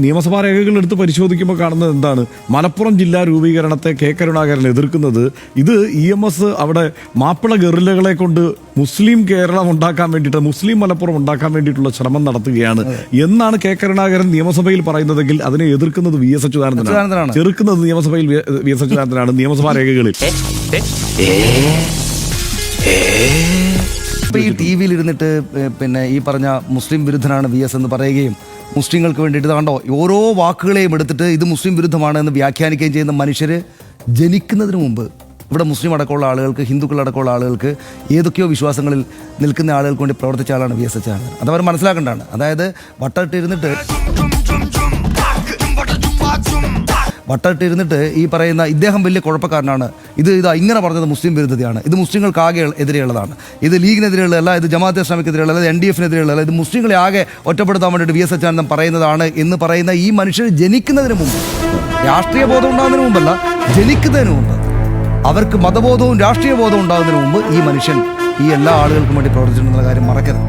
നിയമസഭാ രേഖകൾ എടുത്ത് പരിശോധിക്കുമ്പോൾ കാണുന്നത് എന്താണ്? മലപ്പുറം ജില്ലാ രൂപീകരണത്തെ കെ കരുണാകരൻ എതിർക്കുന്നത് ഇത് EMS അവിടെ മാപ്പിള ഗറില്ലകളെ കൊണ്ട് മുസ്ലിം കേരളം ഉണ്ടാക്കാൻ വേണ്ടിയിട്ട്, മുസ്ലിം മലപ്പുറം ഉണ്ടാക്കാൻ വേണ്ടിയിട്ടുള്ള ശ്രമം നടത്തുകയാണ് എന്നാണ് കെ കരുണാകരൻ നിയമസഭയിൽ പറയുന്നതെങ്കിൽ അതിനെ എതിർക്കുന്നത് VS അച്യുതാനന്ദനാണ്, ചെറുക്കുന്നത് നിയമസഭയിൽ VS അച്യുതാനന്ദനാണ് നിയമസഭാ രേഖകളിൽ. ഇപ്പോൾ ഈ TV യിൽ ഇരുന്നിട്ട് പിന്നെ ഈ പറഞ്ഞ മുസ്ലിം വിരുദ്ധനാണ് VS എന്ന് പറയുകയും മുസ്ലിങ്ങൾക്ക് വേണ്ടിയിട്ട് കണ്ടോ ഓരോ വാക്കുകളെയും എടുത്തിട്ട് ഇത് മുസ്ലിം വിരുദ്ധമാണ് എന്ന് വ്യാഖ്യാനിക്കുകയും ചെയ്യുന്ന മനുഷ്യർ ജനിക്കുന്നതിന് മുമ്പ് ഇവിടെ മുസ്ലിം അടക്കമുള്ള ആളുകൾക്ക്, ഹിന്ദുക്കളടക്കമുള്ള ആളുകൾക്ക്, ഏതൊക്കെയോ വിശ്വാസങ്ങളിൽ നിൽക്കുന്ന ആളുകൾക്ക് വേണ്ടി പ്രവർത്തിച്ച ആളാണ് VS അച്യുതാനന്ദൻ. അതവർ മനസ്സിലാക്കേണ്ടതാണ്. അതായത് വട്ടമിട്ടിരുന്നിട്ട് ഈ പറയുന്ന ഇദ്ദേഹം വലിയ കുഴപ്പക്കാരനാണ്, ഇത് ഇങ്ങനെ പറഞ്ഞത് മുസ്ലിം വിരുദ്ധതയാണ്, ഇത് മുസ്ലിങ്ങൾക്ക് ആകെ എതിരെയുള്ളതാണ്, ഇത് ലീഗിനെതിരെയുള്ളതല്ല, ഇത് ജമാഅത്തെ ഇസ്ലാമിക്കെതിരെയുള്ളത്, NDF-നെതിരെയുള്ളത്, ഇത് മുസ്ലിങ്ങളെ ആകെ ഒറ്റപ്പെടുത്താൻ വേണ്ടിയിട്ട് VS അച്യുതാനന്ദൻ പറയുന്നതാണ് എന്ന് പറയുന്ന ഈ മനുഷ്യർ ജനിക്കുന്നതിന് മുമ്പ്, രാഷ്ട്രീയ ബോധം ഉണ്ടാകുന്നതിന് മുമ്പല്ല, ജനിക്കുന്നതിന് മുമ്പ്, അവർക്ക് മതബോധവും രാഷ്ട്രീയ ബോധവും ഉണ്ടാകുന്നതിന് മുമ്പ് ഈ മനുഷ്യൻ ഈ എല്ലാ ആളുകൾക്കും വേണ്ടി പ്രവർത്തിച്ചിട്ടുണ്ടെന്ന കാര്യം മറക്കരുത്.